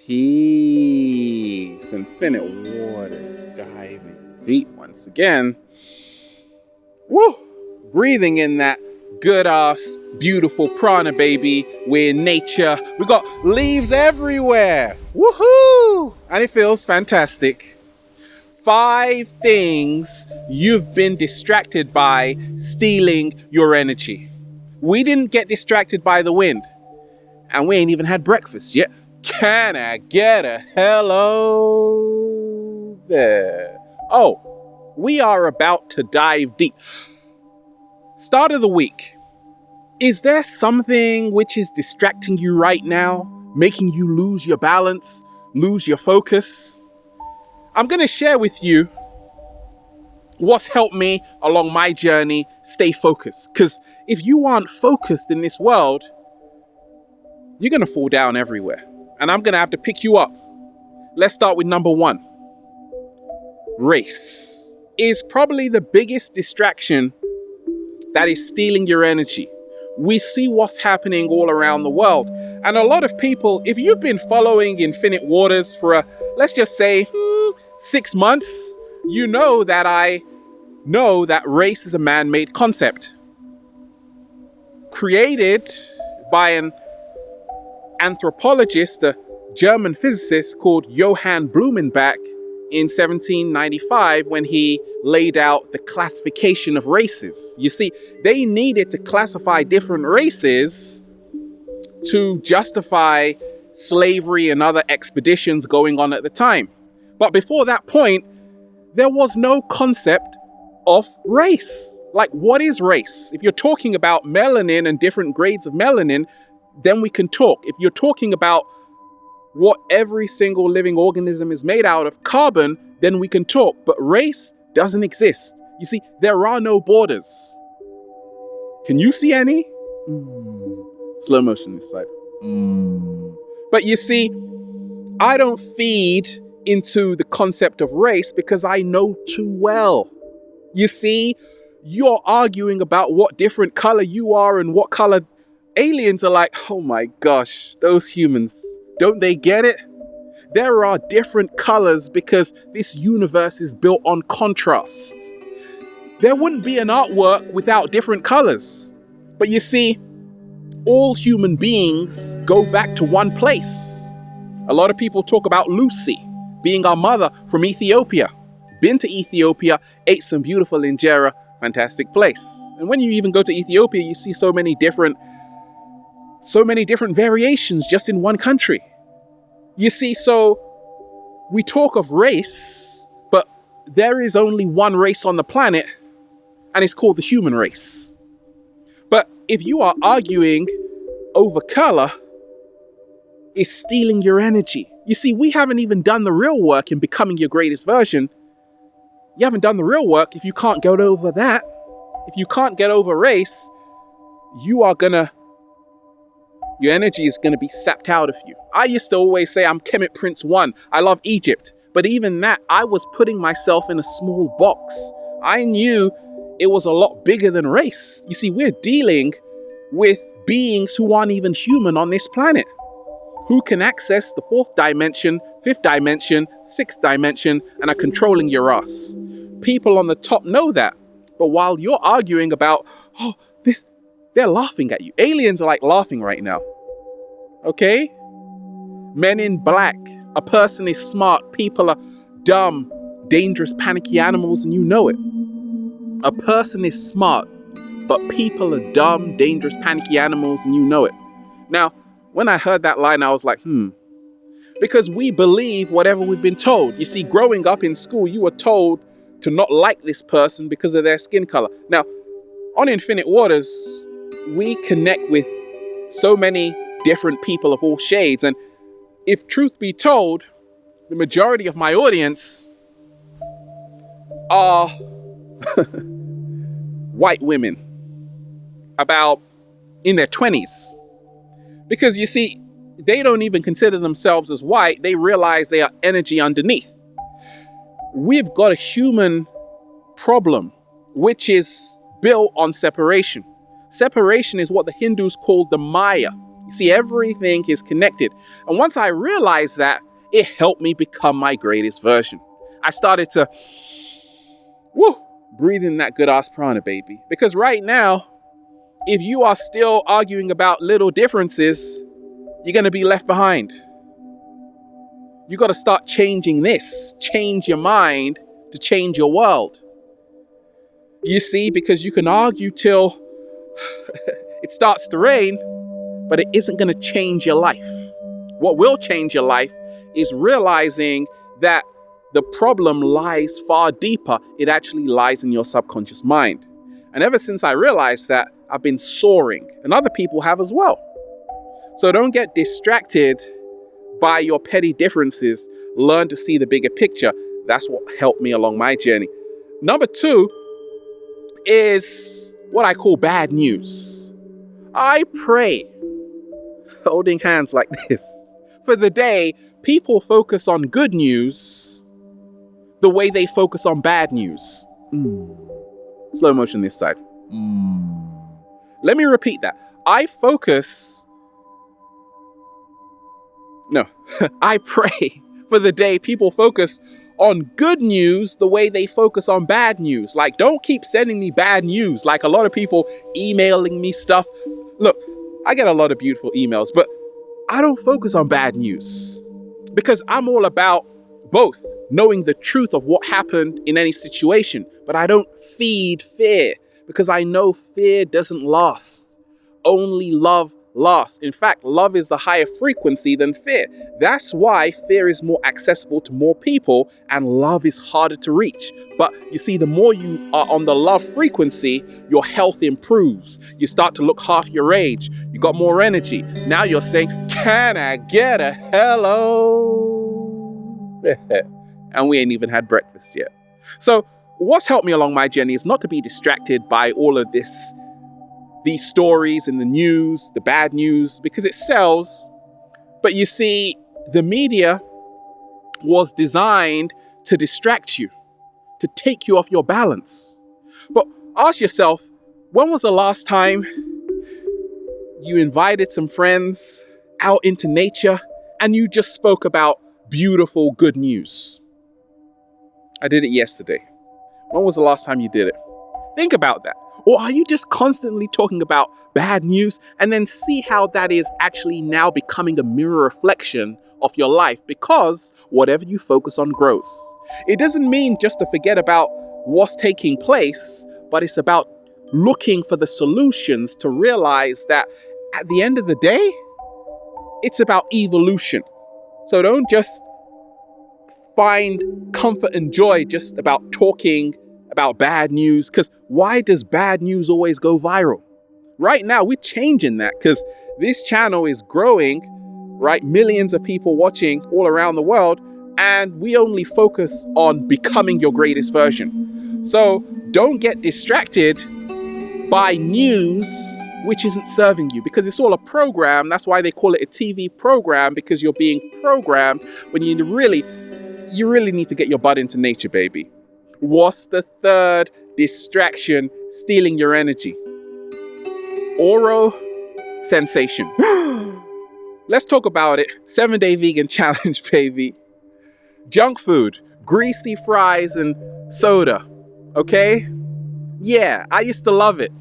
Peace. Infinite waters diving deep once again. Woo! Breathing in that good ass, beautiful prana, baby. We're in nature. We got leaves everywhere. Woohoo! And it feels fantastic. 5 things you've been distracted by stealing your energy. We didn't get distracted by the wind. And we ain't even had breakfast yet. Can I get a hello there? Oh, we are about to dive deep. Start of the week. Is there something which is distracting you right now, making you lose your balance, lose your focus? I'm going to share with you what's helped me along my journey stay focused. Because if you aren't focused in this world, you're going to fall down everywhere. And I'm going to have to pick you up. Let's start with number 1. Race is probably the biggest distraction that is stealing your energy. We see what's happening all around the world. And a lot of people, if you've been following Infinite Waters for let's just say 6 months, you know that I know that race is a man-made concept. Created by an anthropologist, a German physicist called Johann Blumenbach in 1795 when he laid out the classification of races. You see, they needed to classify different races to justify slavery and other expeditions going on at the time. But before that point, there was no concept of race. Like, what is race? If you're talking about melanin and different grades of melanin, then we can talk. If you're talking about what every single living organism is made out of, carbon, then we can talk. But race doesn't exist. You see, there are no borders. Can you see any? Slow motion this side. But you see, I don't feed into the concept of race because I know too well. You see, you're arguing about what different color you are and what color. Aliens are like, oh my gosh, those humans, don't they get it? There are different colors because this universe is built on contrast. There wouldn't be an artwork without different colors. But you see, all human beings go back to one place. A lot of people talk about Lucy being our mother from Ethiopia. Been to Ethiopia, ate some beautiful injera, fantastic place. And when you even go to Ethiopia, you see so many different variations just in one country. You see, so we talk of race, but there is only one race on the planet, and it's called the human race. But if you are arguing over color, it's stealing your energy. You see, we haven't even done the real work in becoming your greatest version. You haven't done the real work if you can't get over that. If you can't get over race, your energy is going to be sapped out of you. I used to always say I'm Kemet Prince 1. I love Egypt. But even that, I was putting myself in a small box. I knew it was a lot bigger than race. You see, we're dealing with beings who aren't even human on this planet, who can access the 4th dimension, 5th dimension, 6th dimension, and are controlling your ass. People on the top know that. But while you're arguing about, they're laughing at you. Aliens are like laughing right now. Okay? Men in black. A person is smart. People are dumb, dangerous, panicky animals, and you know it. A person is smart, but people are dumb, dangerous, panicky animals, and you know it. Now, when I heard that line, I was like, Because we believe whatever we've been told. You see, growing up in school, you were told to not like this person because of their skin color. Now, on Infinite Waters, we connect with so many different people of all shades. And if truth be told, the majority of my audience are white women, about in their 20s. Because you see, they don't even consider themselves as white. They realize they are energy underneath. We've got a human problem, which is built on separation. Separation is what the Hindus call the Maya, You see, everything is connected. And once I realized that, it helped me become my greatest version. I started to breathe in that good ass prana, baby. Because right now, if you are still arguing about little differences, you're going to be left behind. You got to start changing this. Change your mind to change your world. You see, because you can argue till it starts to rain, but it isn't going to change your life. What will change your life is realizing that the problem lies far deeper. It actually lies in your subconscious mind. And ever since I realized that, I've been soaring, and other people have as well. So don't get distracted by your petty differences. Learn to see the bigger picture. That's what helped me along my journey. Number 2 is what I call bad news. I pray, holding hands like this, for the day people focus on good news the way they focus on bad news. Slow motion this side. Let me repeat that. I pray for the day people focus on good news the way they focus on bad news. Like, don't keep sending me bad news. Like a lot of people emailing me stuff. Look, I get a lot of beautiful emails, but I don't focus on bad news because I'm all about both knowing the truth of what happened in any situation, but I don't feed fear because I know fear doesn't last. Only love lasts. In fact, love is the higher frequency than fear. That's why fear is more accessible to more people and love is harder to reach. But you see, the more you are on the love frequency, your health improves. You start to look half your age. You got more energy. Now you're saying, can I get a hello? And we ain't even had breakfast yet. So what's helped me along my journey is not to be distracted by all of these stories in the news, the bad news, because it sells. But you see, the media was designed to distract you, to take you off your balance. But ask yourself, when was the last time you invited some friends out into nature and you just spoke about beautiful, good news? I did it yesterday. When was the last time you did it? Think about that. Or are you just constantly talking about bad news? And then see how that is actually now becoming a mirror reflection of your life, because whatever you focus on grows. It doesn't mean just to forget about what's taking place, but it's about looking for the solutions to realize that at the end of the day, it's about evolution. So don't just find comfort and joy just about talking about bad news, because why does bad news always go viral? Right now, we're changing that because this channel is growing, right? Millions of people watching all around the world, and we only focus on becoming your greatest version. So don't get distracted by news which isn't serving you, because it's all a program. That's why they call it a TV program, because you're being programmed when you really need to get your butt into nature, baby. What's the third distraction stealing your energy? Oral sensation. Let's talk about it. 7-day vegan challenge, baby. Junk food, greasy fries and soda. Okay? Yeah, I used to love it.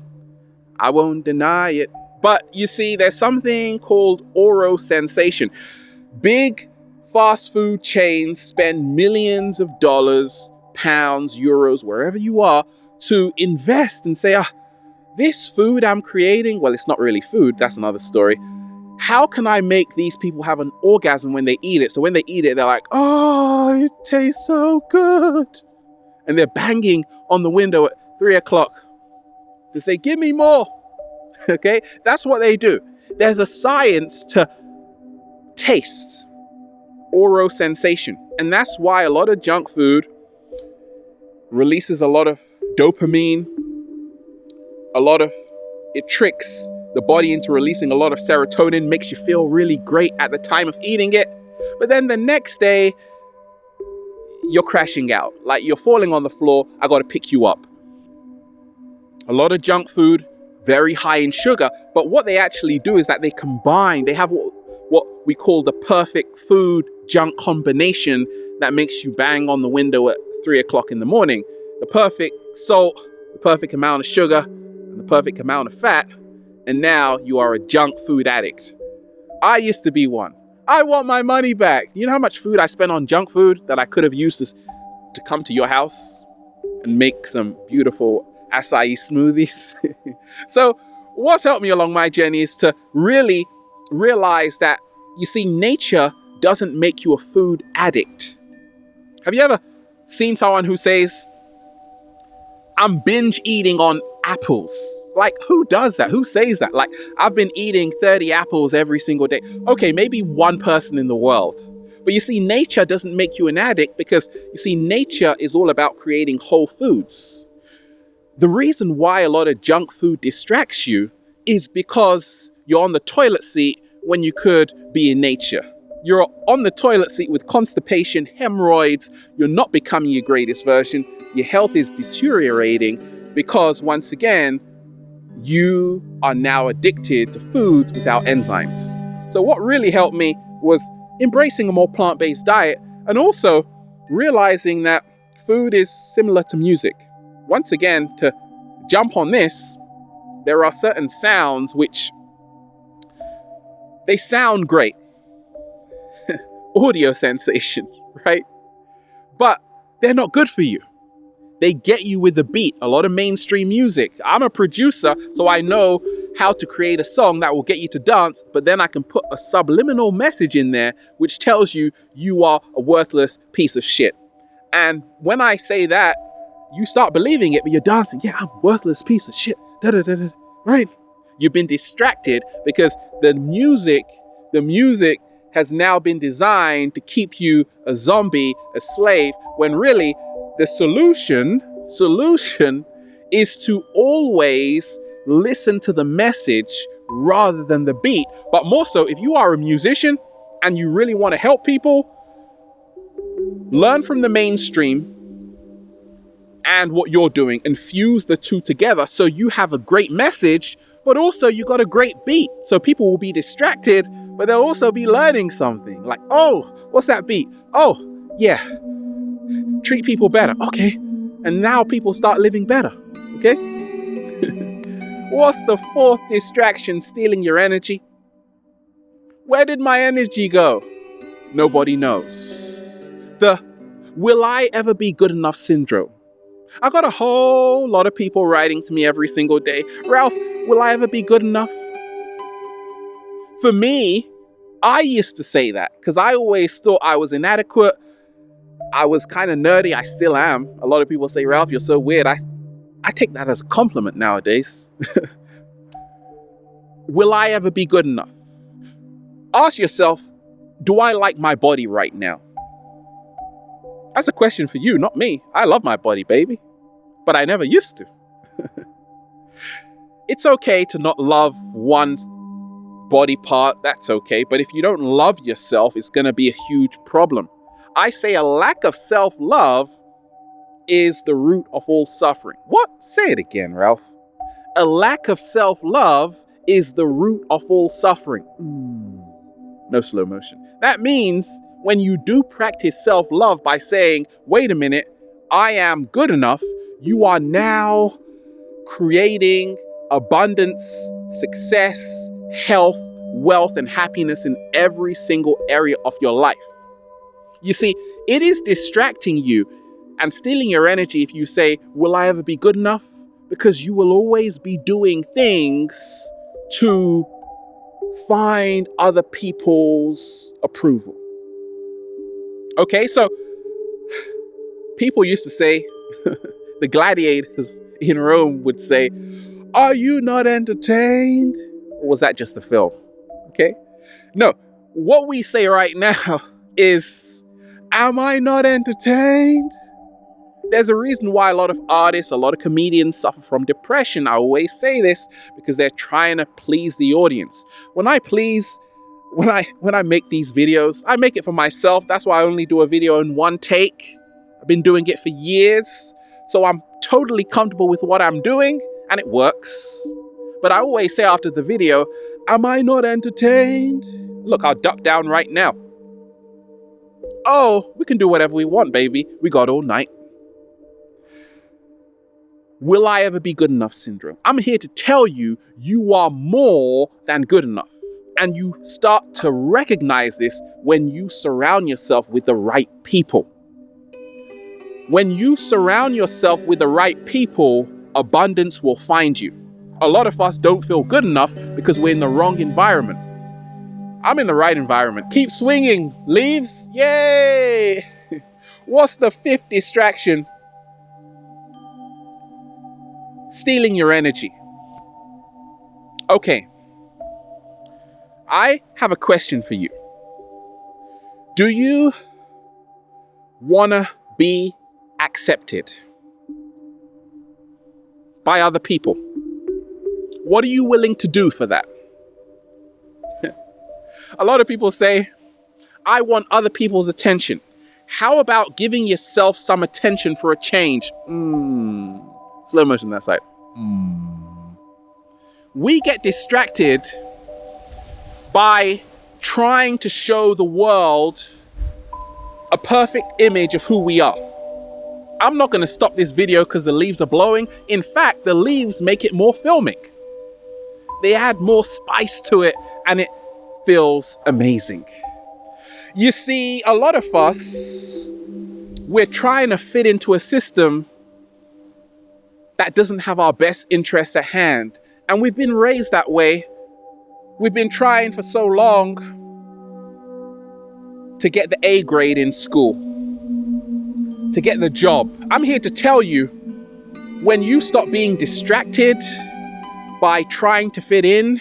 I won't deny it. But you see, there's something called oral sensation. Big fast food chains spend millions of dollars, pounds, euros, wherever you are, to invest and say, this food I'm creating, well, it's not really food, that's another story. How can I make these people have an orgasm when they eat it? So when they eat it, they're like, oh, it tastes so good. And they're banging on the window at 3 o'clock to say, give me more. Okay, that's what they do. There's a science to taste, oral sensation. And that's why a lot of junk food releases a lot of dopamine, it tricks the body into releasing a lot of serotonin, makes you feel really great at the time of eating it. But then the next day, you're crashing out. Like you're falling on the floor, I gotta pick you up. A lot of junk food, very high in sugar. But what they actually do is that they combine, they have what we call the perfect food junk combination that makes you bang on the window at 3 o'clock in the morning. The perfect salt, the perfect amount of sugar, and the perfect amount of fat. And now you are a junk food addict. I used to be one. I want my money back. You know how much food I spent on junk food that I could have used to come to your house and make some beautiful acai smoothies? So what's helped me along my journey is to really realize that, you see, nature doesn't make you a food addict. Have you ever seen someone who says, I'm binge eating on apples? Like, who does that? Who says that? Like, I've been eating 30 apples every single day. Okay, maybe one person in the world. But you see, nature doesn't make you an addict because, you see, nature is all about creating whole foods. The reason why a lot of junk food distracts you is because you're on the toilet seat when you could be in nature. You're on the toilet seat with constipation, hemorrhoids. You're not becoming your greatest version. Your health is deteriorating because, once again, you are now addicted to foods without enzymes. So what really helped me was embracing a more plant-based diet and also realizing that food is similar to music. Once again, to jump on this, there are certain sounds which they sound great. Audio sensation, right? But they're not good for you. They get you with the beat. A lot of mainstream music. I'm a producer, so I know how to create a song that will get you to dance, but then I can put a subliminal message in there which tells you you are a worthless piece of shit. And when I say that, you start believing it, but you're dancing. Yeah, I'm a worthless piece of shit. Da-da-da-da. Right? You've been distracted because the music has now been designed to keep you a zombie, a slave, when really the solution is to always listen to the message rather than the beat. But more so, if you are a musician and you really want to help people, learn from the mainstream and what you're doing and fuse the two together so you have a great message, but also you got a great beat. So people will be distracted, but they'll also be learning something. Like, oh, what's that beat? Oh, yeah. Treat people better. Okay. And now people start living better. Okay? What's the fourth distraction stealing your energy? Where did my energy go? Nobody knows. The will I ever be good enough syndrome. I got a whole lot of people writing to me every single day. Ralph, will I ever be good enough? For me, I used to say that because I always thought I was inadequate. I was kind of nerdy. I still am. A lot of people say, Ralph, you're so weird. I take that as a compliment nowadays. Will I ever be good enough? Ask yourself, do I like my body right now? That's a question for you, not me. I love my body, baby. But I never used to. It's okay to not love one body part. That's okay. But if you don't love yourself, it's going to be a huge problem. I say a lack of self-love is the root of all suffering. What? Say it again, Ralph. A lack of self-love is the root of all suffering. No slow motion. That means when you do practice self-love by saying, wait a minute, I am good enough, you are now creating abundance, success, health, wealth, and happiness in every single area of your life. You see, it is distracting you and stealing your energy if you say, will I ever be good enough? Because you will always be doing things to find other people's approval. Okay, so people used to say, the gladiators in Rome would say, are you not entertained? Or was that just a film? Okay, no, what we say right now is, am I not entertained? There's a reason why a lot of artists, a lot of comedians suffer from depression. I always say this because they're trying to please the audience. When I make these videos, I make it for myself. That's why I only do a video in one take. I've been doing it for years. So I'm totally comfortable with what I'm doing and it works. But I always say after the video, am I not entertained? Look, I'll duck down right now. Oh, we can do whatever we want, baby. We got all night. Will I ever be good enough syndrome? I'm here to tell you, you are more than good enough. And you start to recognize this when you surround yourself with the right people. When you surround yourself with the right people, abundance will find you. A lot of us don't feel good enough because we're in the wrong environment. I'm in the right environment. Keep swinging. Leaves? Yay! What's the fifth distraction? Stealing your energy. Okay. I have a question for you. Do you want to be accepted by other people? What are you willing to do for that? A lot of people say, I want other people's attention. How about giving yourself some attention for a change? Slow motion that side. We get distracted by trying to show the world a perfect image of who we are. I'm not going to stop this video because the leaves are blowing. In fact, the leaves make it more filmic. They add more spice to it and it feels amazing. You see, a lot of us, we're trying to fit into a system that doesn't have our best interests at hand. And we've been raised that way. We've been trying for so long to get the A grade in school, to get the job. I'm here to tell you, when you stop being distracted by trying to fit in,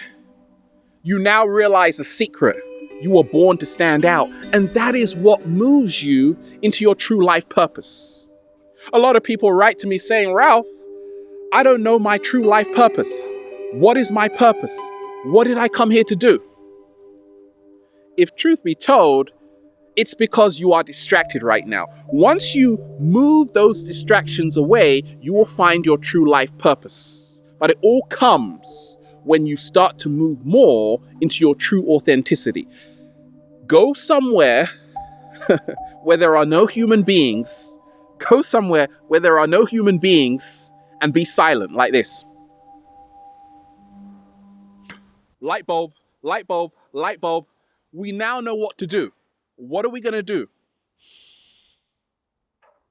you now realize a secret. You were born to stand out. And that is what moves you into your true life purpose. A lot of people write to me saying, Ralph, I don't know my true life purpose. What is my purpose? What did I come here to do? If truth be told, it's because you are distracted right now. Once you move those distractions away, you will find your true life purpose. But it all comes when you start to move more into your true authenticity. Go somewhere where there are no human beings. Go somewhere where there are no human beings and be silent like this. Light bulb, light bulb, light bulb. We now know what to do. What are we going to do?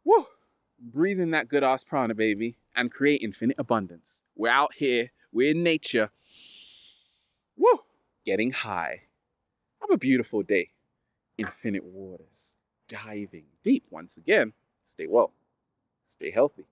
Woo! Breathe in that good ass prana, baby, and create infinite abundance. We're out here. We're in nature. Woo! Getting high. Have a beautiful day. Infinite waters. Diving deep once again. Stay well. Stay healthy.